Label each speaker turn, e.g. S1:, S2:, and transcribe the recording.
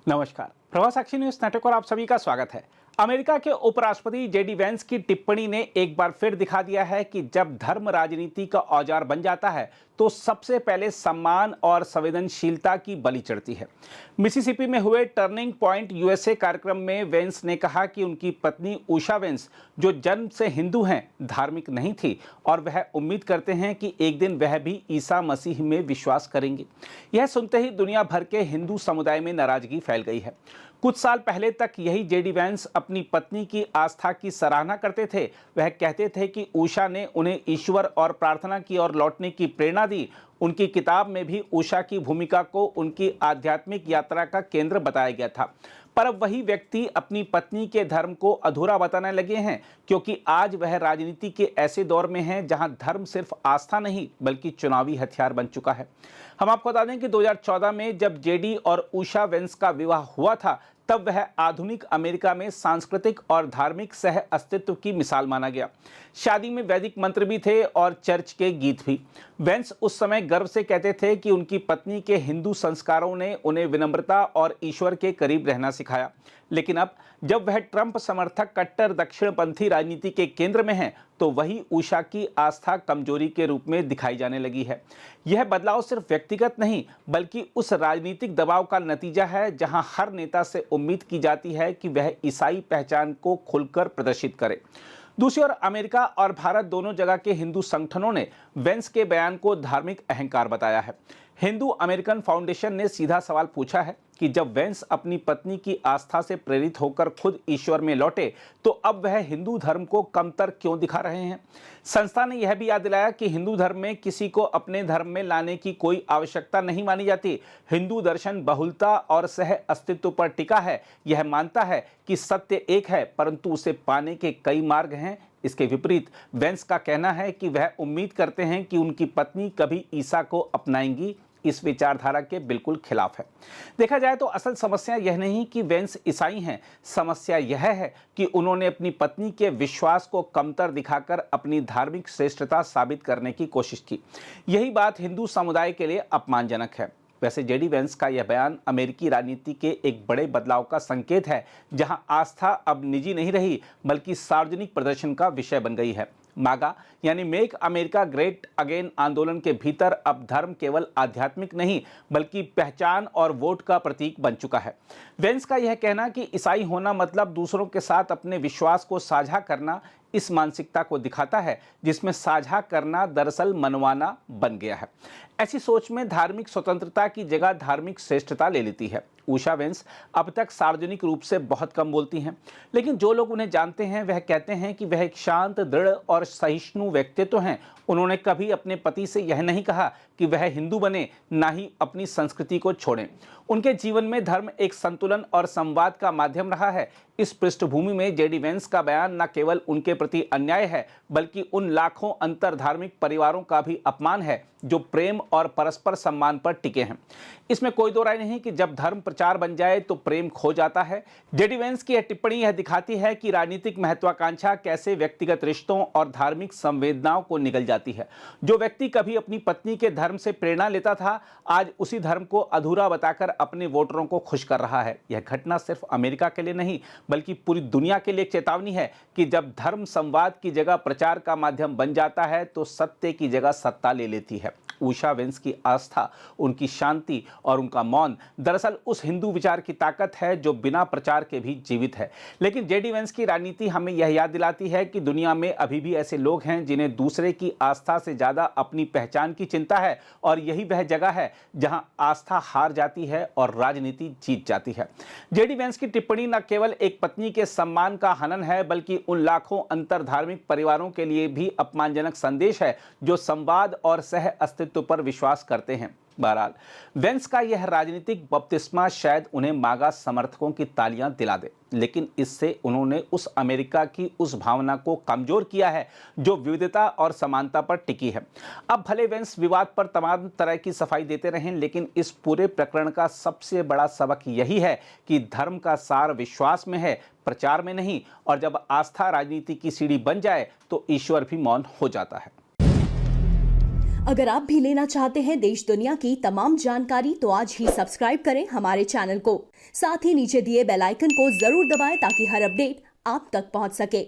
S1: नमस्कार। प्रवास साक्षी news network और आप सभी का स्वागत है। अमेरिका के उपराष्ट्रपति जेडी वेंस की टिप्पणी ने एक बार फिर दिखा दिया है कि जब धर्म राजनीति का औजार बन जाता है तो सबसे पहले सम्मान और संवेदनशीलता की बलि चढ़ती है। मिसिसिपी में हुए टर्निंग पॉइंट यूएसए कार्यक्रम में वेंस ने कहा कि उनकी पत्नी उषा वेंस, जो जन्म से हिंदू हैं, धार्मिक नहीं थी और वह उम्मीद करते हैं कि एक दिन वह भी ईसा मसीह में विश्वास करेंगे। यह सुनते ही दुनिया भर के हिंदू समुदाय में नाराजगी फैल गई है। कुछ साल पहले तक यही जेडी वेंस अपनी पत्नी की आस्था की सराहना करते थे। वह कहते थे कि उषा ने उन्हें ईश्वर और प्रार्थना की ओर लौटने की प्रेरणा दी। उनकी किताब में भी उषा की भूमिका को उनकी आध्यात्मिक यात्रा का केंद्र बताया गया था। पर अब वही व्यक्ति अपनी पत्नी के धर्म को अधूरा बताने लगे हैं, क्योंकि आज वह राजनीति के ऐसे दौर में हैं जहां धर्म सिर्फ आस्था नहीं बल्कि चुनावी हथियार बन चुका है। हम आपको बता दें कि 2014 में जब जेडी और उषा वेंस का विवाह हुआ था, तब वह आधुनिक अमेरिका में सांस्कृतिक और धार्मिक सह अस्तित्व की मिसाल माना गया। शादी में वैदिक मंत्र भी थे और चर्च के गीत भी। वेंस उस समय गर्व से कहते थे कि उनकी पत्नी के हिंदू संस्कारों ने उन्हें विनम्रता और ईश्वर के करीब रहना सिखाया। लेकिन अब जब वह ट्रंप समर्थक कट्टर दक्षिणपंथी राजनीति के केंद्र में हैं, तो वही उषा की आस्था कमजोरी के रूप में दिखाई जाने लगी है। यह बदलाव सिर्फ व्यक्तिगत नहीं बल्कि उस राजनीतिक दबाव का नतीजा है जहां हर नेता से उम्मीद की जाती है कि वह ईसाई पहचान को खुलकर प्रदर्शित करे। दूसरी ओर अमेरिका और भारत दोनों जगह के हिंदू संगठनों ने वेंस के बयान को धार्मिक अहंकार बताया है। हिंदू अमेरिकन फाउंडेशन ने सीधा सवाल पूछा है कि जब वेंस अपनी पत्नी की आस्था से प्रेरित होकर खुद ईश्वर में लौटे, तो अब वह हिंदू धर्म को कमतर क्यों दिखा रहे हैं। संस्था ने यह भी याद दिलाया कि हिंदू धर्म में किसी को अपने धर्म में लाने की कोई आवश्यकता नहीं मानी जाती। हिंदू दर्शन बहुलता और सह अस्तित्व पर टिका है। यह मानता है कि सत्य एक है परंतु उसे पाने के कई मार्ग हैं। इसके विपरीत वेंस का कहना है कि वह उम्मीद करते हैं कि उनकी पत्नी कभी ईसा को अपनाएंगी। इस विचारधारा के बिल्कुल खिलाफ है। देखा जाए तो असल समस्या यह नहीं कि वेंस ईसाई हैं, समस्या यह है कि उन्होंने अपनी पत्नी के विश्वास को कमतर दिखाकर अपनी धार्मिक श्रेष्ठता साबित करने की कोशिश की। यही बात हिंदू समुदाय के लिए अपमानजनक है। वैसे जेडी वेंस का यह बयान अमेरिकी राजनीति के एक बड़े बदलाव का संकेत है, जहां आस्था अब निजी नहीं रही बल्कि सार्वजनिक प्रदर्शन का विषय बन गई है। मागा यानी मेक अमेरिका ग्रेट अगेन आंदोलन के भीतर अब धर्म केवल आध्यात्मिक नहीं बल्कि पहचान और वोट का प्रतीक बन चुका है। वेंस का यह कहना कि ईसाई होना मतलब दूसरों के साथ अपने विश्वास को साझा करना, इस मानसिकता को दिखाता है जिसमें साझा करना दरअसल मनवाना बन गया है। ऐसी सोच में धार्मिक स्वतंत्रता की जगह धार्मिक श्रेष्ठता ले लेती है। उषा वेंस अब तक सार्वजनिक रूप से बहुत कम बोलती हैं, लेकिन जो लोग उन्हें जानते हैं वह कहते हैं कि वह एक शांत, दृढ़ और सहिष्णु व्यक्तित्व हैं। उन्होंने कभी अपने पति से यह नहीं कहा कि वह हिंदू बने, ना ही अपनी संस्कृति को छोड़ें। उनके जीवन में धर्म एक संतुलन और संवाद का माध्यम रहा है। इस पृष्ठभूमि में जेडी वेंस का बयान न केवल उनके प्रति अन्याय है बल्कि उन लाखों अंतर धार्मिक परिवारों का भी अपमान है जो प्रेम और परस्पर सम्मान पर टिके हैं। इसमें कोई दो राय नहीं कि जब धर्म प्रचार बन जाए तो प्रेम खो जाता है। जेडी वेंस की यह टिप्पणी यह दिखाती है कि राजनीतिक महत्वाकांक्षा कैसे व्यक्तिगत रिश्तों और धार्मिक संवेदनाओं को निगल जाती है। जो व्यक्ति कभी अपनी पत्नी के धर्म से प्रेरणा लेता था, आज उसी धर्म को अधूरा बताकर अपने वोटरों को खुश कर रहा है। यह घटना सिर्फ अमेरिका के लिए नहीं बल्कि पूरी दुनिया के लिए एक चेतावनी है कि जब धर्म संवाद की जगह प्रचार का माध्यम बन जाता है तो सत्य की जगह सत्ता ले लेती है। उषा वेंस की आस्था, उनकी शांति और उनका मौन दरअसल उस हिंदू विचार की ताकत है जो बिना प्रचार के भी जीवित है। लेकिन जेडी वेंस की राजनीति हमें यह याद दिलाती है कि दुनिया में अभी भी ऐसे लोग हैं जिन्हें दूसरे की आस्था से ज्यादा अपनी पहचान की चिंता है, और यही वह जगह है जहां आस्था हार जाती है और राजनीति जीत जाती है। जेडी वेंस की टिप्पणी न केवल एक पत्नी के सम्मान का हनन है बल्कि उन लाखों अंतर धार्मिक परिवारों के लिए भी अपमानजनक संदेश है जो संवाद और सह अस्तित्व पर विश्वास करते हैं। बहरहाल वेंस का यह राजनीतिक बपतिस्मा शायद उन्हें मागा समर्थकों की तालियां दिला दे, लेकिन इससे उन्होंने उस अमेरिका की उस भावना को कमजोर किया है जो विविधता और समानता पर टिकी है। अब भले वेंस विवाद पर तमाम तरह की सफाई देते रहें, लेकिन इस पूरे प्रकरण का सबसे बड़ा सबक यही है कि धर्म का सार विश्वास में है, प्रचार में नहीं। और जब आस्था राजनीति की सीढ़ी बन जाए तो ईश्वर भी मौन हो जाता है।
S2: अगर आप भी लेना चाहते हैं देश दुनिया की तमाम जानकारी तो आज ही सब्सक्राइब करें हमारे चैनल को। साथ ही नीचे दिए बेल आइकन को जरूर दबाएं ताकि हर अपडेट आप तक पहुंच सके।